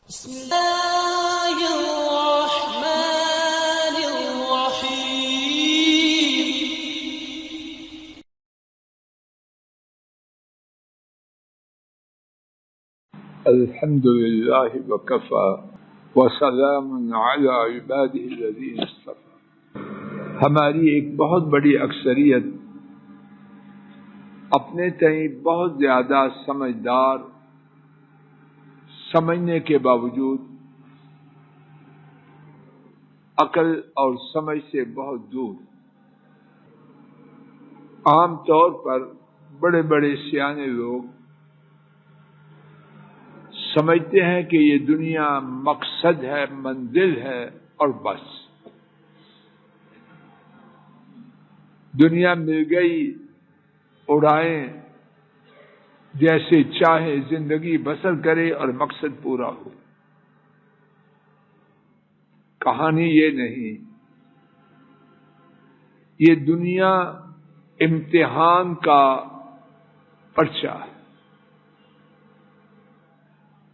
بسم الله الرحمن الرحيم. الحمد لله وكفى وسلام على عباده الذين اصطفى. ہماری ایک بہت بڑی اکثریت اپنے تئیں بہت زیادہ سمجھدار سمجھنے کے باوجود عقل اور سمجھ سے بہت دور. عام طور پر بڑے بڑے سیانے لوگ سمجھتے ہیں کہ یہ دنیا مقصد ہے، منزل ہے اور بس. دنیا مل گئی، اڑائیں، جیسے چاہے زندگی بسر کرے اور مقصد پورا ہو. کہانی یہ نہیں، یہ دنیا امتحان کا پرچہ ہے.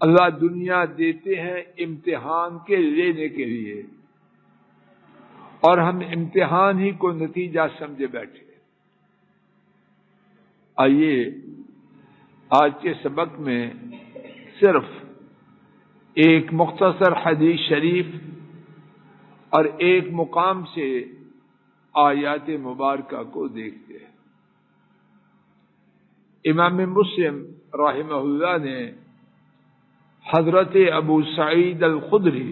اللہ دنیا دیتے ہیں امتحان کے لینے کے لیے، اور ہم امتحان ہی کو نتیجہ سمجھے بیٹھے. آئیے آج کے سبق میں صرف ایک مختصر حدیث شریف اور ایک مقام سے آیات مبارکہ کو دیکھتے ہیں. امام مسلم رحمہ اللہ نے حضرت ابو سعید الخدری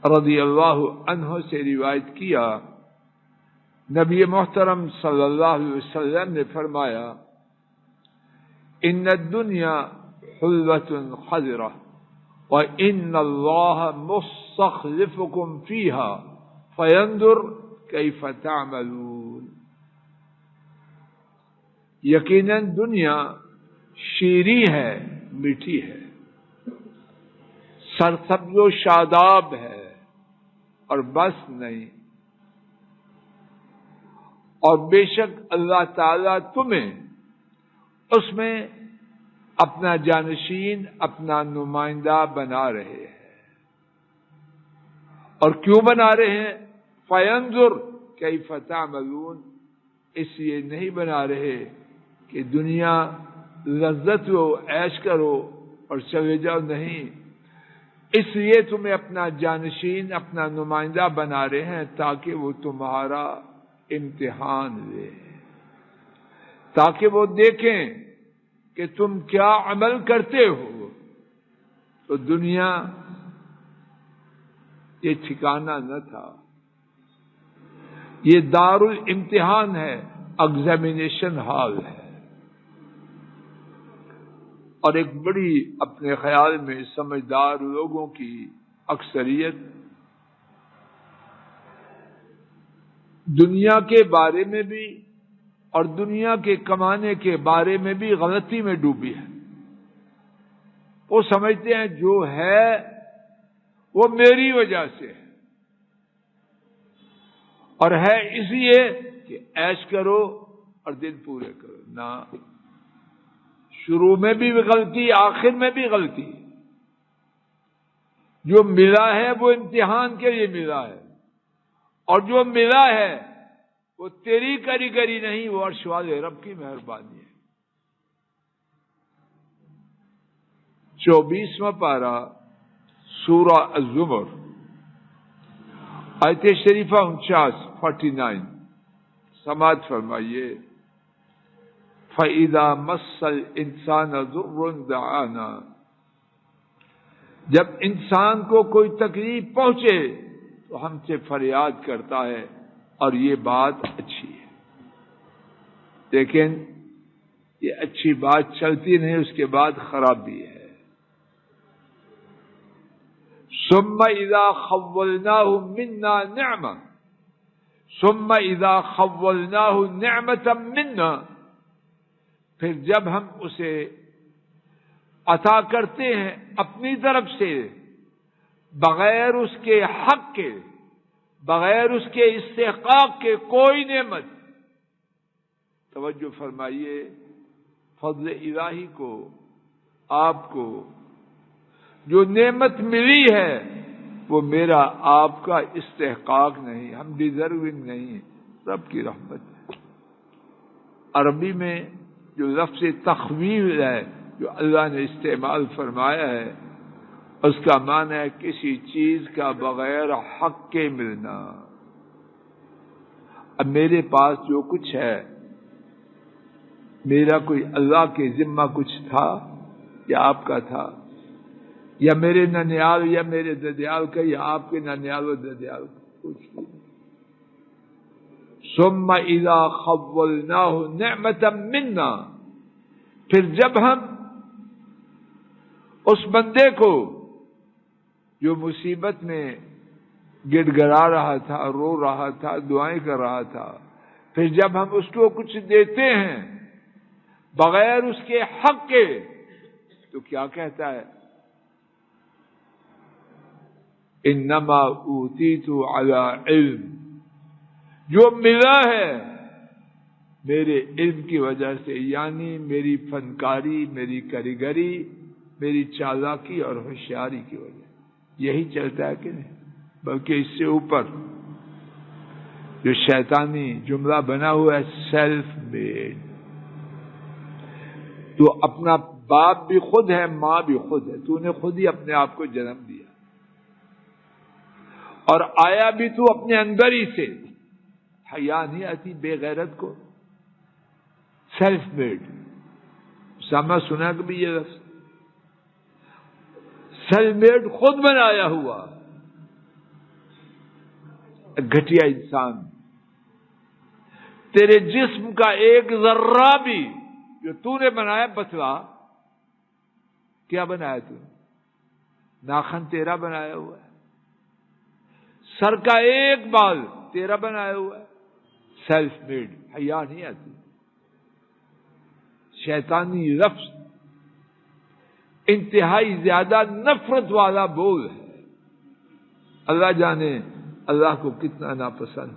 رضی اللہ عنہ سے روایت کیا، نبی محترم صلی اللہ علیہ وسلم نے فرمایا، ان الدنیا حلوۃ خضرہ وان اللہ مستخلفکم فیہا فینظر کیف تعملون. یقیناً دنیا شیریں ہے، میٹھی ہے، سرسبز و شاداب ہے اور بس نہیں. اور بے شک اللہ تعالی تمہیں اس میں اپنا جانشین، اپنا نمائندہ بنا رہے ہیں. اور کیوں بنا رہے ہیں؟ فینظر کیف تعملون، اس لیے نہیں بنا رہے کہ دنیا لذت لو، عیش کرو اور چلے جاؤ. نہیں، اس لیے تمہیں اپنا جانشین، اپنا نمائندہ بنا رہے ہیں تاکہ وہ تمہارا امتحان لے، تاکہ وہ دیکھیں کہ تم کیا عمل کرتے ہو. تو دنیا یہ ٹھکانہ نہ تھا، یہ دار الامتحان ہے، ایگزامینیشن ہال ہے. اور ایک بڑی اپنے خیال میں سمجھدار لوگوں کی اکثریت دنیا کے بارے میں بھی اور دنیا کے کمانے کے بارے میں بھی غلطی میں ڈوبی ہے. وہ سمجھتے ہیں جو ہے وہ میری وجہ سے ہے، اور ہے اس لیے کہ عیش کرو اور دن پورے کرو. نہ، شروع میں بھی غلطی، آخر میں بھی غلطی. جو ملا ہے وہ امتحان کے لیے ملا ہے، اور جو ملا ہے وہ تیری کاریگری نہیں، وہ عرش والے رب کی مہربانی ہے. 24واں پارہ سورہ الزمر، آیت شریفہ 49 سماعت فرمائیے. فَإِذَا مَسَّ الْإِنسَانَ ضُرٌّ دَعَانَا، جب انسان کو کوئی تکلیف پہنچے تو ہم سے فریاد کرتا ہے، اور یہ بات اچھی ہے. لیکن یہ اچھی بات چلتی نہیں، اس کے بعد خرابی ہے. ثُمَّ إِذَا خَوَّلْنَاهُ مِنَّا نِعْمَةً ثُمَّ إِذَا خَوَّلْنَاهُ نِعْمَةً مِنَّا، پھر جب ہم اسے عطا کرتے ہیں اپنی طرف سے، بغیر اس کے حق کے، بغیر اس کے استحقاق کے کوئی نعمت. توجہ فرمائیے، فضل الہی کو، آپ کو جو نعمت ملی ہے وہ میرا آپ کا استحقاق نہیں، ہم ڈیزرونگ نہیں، رب کی رحمت ہے۔ عربی میں جو لفظ تخویل ہے جو اللہ نے استعمال فرمایا ہے، اس کا معنی ہے کسی چیز کا بغیر حق کے ملنا۔ اب میرے پاس جو کچھ ہے، میرا کوئی اللہ کے ذمہ کچھ تھا یا آپ کا تھا، یا میرے ننیال یا میرے ددیال کا، یا آپ کے ننیال و ددیال کا، کچھ بھی نہیں۔ ثم اذا خولناہ نعمتا منا، پھر جب ہم اس بندے کو جو مصیبت میں گڑ گڑا رہا تھا، رو رہا تھا، دعائیں کر رہا تھا، پھر جب ہم اس کو کچھ دیتے ہیں بغیر اس کے حق کے، تو کیا کہتا ہے؟ انما اوتیت علی علم، جو ملا ہے میرے علم کی وجہ سے، یعنی میری فنکاری، میری کاریگری، میری چالاکی اور ہوشیاری کی وجہ۔ یہی چلتا ہے کہ نہیں؟ بلکہ اس سے اوپر جو شیطانی جملہ بنا ہوا ہے، سیلف میڈ۔ تو اپنا باپ بھی خود ہے، ماں بھی خود ہے، تو نے خود ہی اپنے آپ کو جنم دیا، اور آیا بھی تو اپنے اندر ہی سے۔ حیا نہیں آتی بے غیرت کو؟ سیلف میڈ، سامنا سنا کبھی یہ لفظ؟ سیلف میڈ، خود بنایا ہوا گھٹیا انسان۔ تیرے جسم کا ایک ذرہ بھی جو تو نے بنایا، بتلا کیا بنایا تو؟ ناخن تیرا بنایا ہوا ہے، سر کا ایک بال تیرا بنایا ہوا ہے، سیلف میڈ۔ حیا نہیں آتی؟ شیطانی لفظ انتہائی زیادہ نفرت والا بول ہے، اللہ جانے اللہ کو کتنا ناپسند۔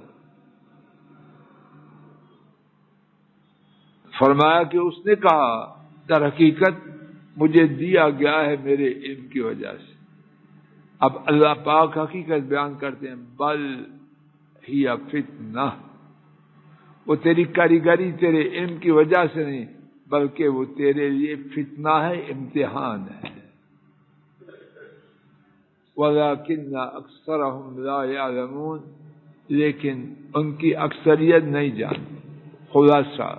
فرمایا کہ اس نے کہا در حقیقت مجھے دیا گیا ہے میرے علم کی وجہ سے۔ اب اللہ پاک حقیقت بیان کرتے ہیں، بل ہی فتنہ، وہ تیری کاریگری تیرے علم کی وجہ سے نہیں، بلکہ وہ تیرے لیے فتنہ ہے، امتحان ہے۔ وَلَكِنَّ أَكْثَرَهُمْ لَا يَعْلَمُونَ، لیکن ان کی اکثریت نہیں جانتی۔ خلاصہ،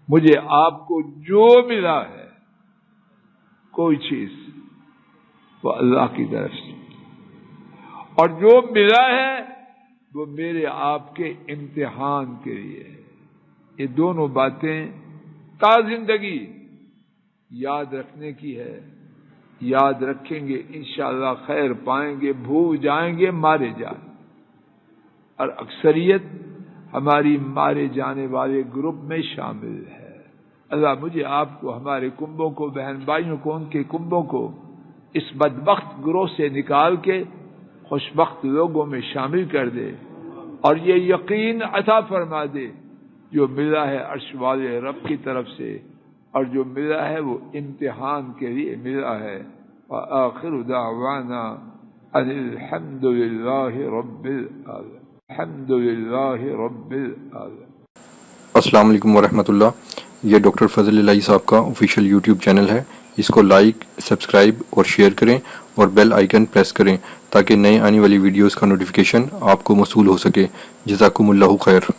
مجھے آپ کو جو ملا ہے کوئی چیز، وہ اللہ کی طرف سے، اور جو ملا ہے وہ میرے آپ کے امتحان کے لیے ہے۔ یہ دونوں باتیں تا زندگی یاد رکھنے کی ہے۔ یاد رکھیں گے انشاءاللہ خیر پائیں گے، بھول جائیں گے مارے جائیں گے، اور اکثریت ہماری مارے جانے والے گروپ میں شامل ہے۔ اللہ مجھے آپ کو، ہمارے کنبوں کو، بہن بھائیوں کو، ان کے کنبوں کو اس بدبخت گروہ سے نکال کے خوشبخت لوگوں میں شامل کر دے، اور یہ یقین عطا فرما دے جو ملا ہے عرش والے رب کی طرف سے، اور جو ملا ہے وہ امتحان کے لیے ملا ہے۔ وآخر دعوانا ان الحمد للہ رب العالمین، الحمد للہ رب العالمین۔ السلام علیکم ورحمۃ اللہ۔ یہ ڈاکٹر فضل الہی صاحب کا آفیشیل یوٹیوب چینل ہے، اس کو لائک، سبسکرائب اور شیئر کریں، اور بیل آئیکن پریس کریں تاکہ نئے آنے والی ویڈیوز کا نوٹیفیکیشن آپ کو موصول ہو سکے۔ جزاکم اللہ خیر۔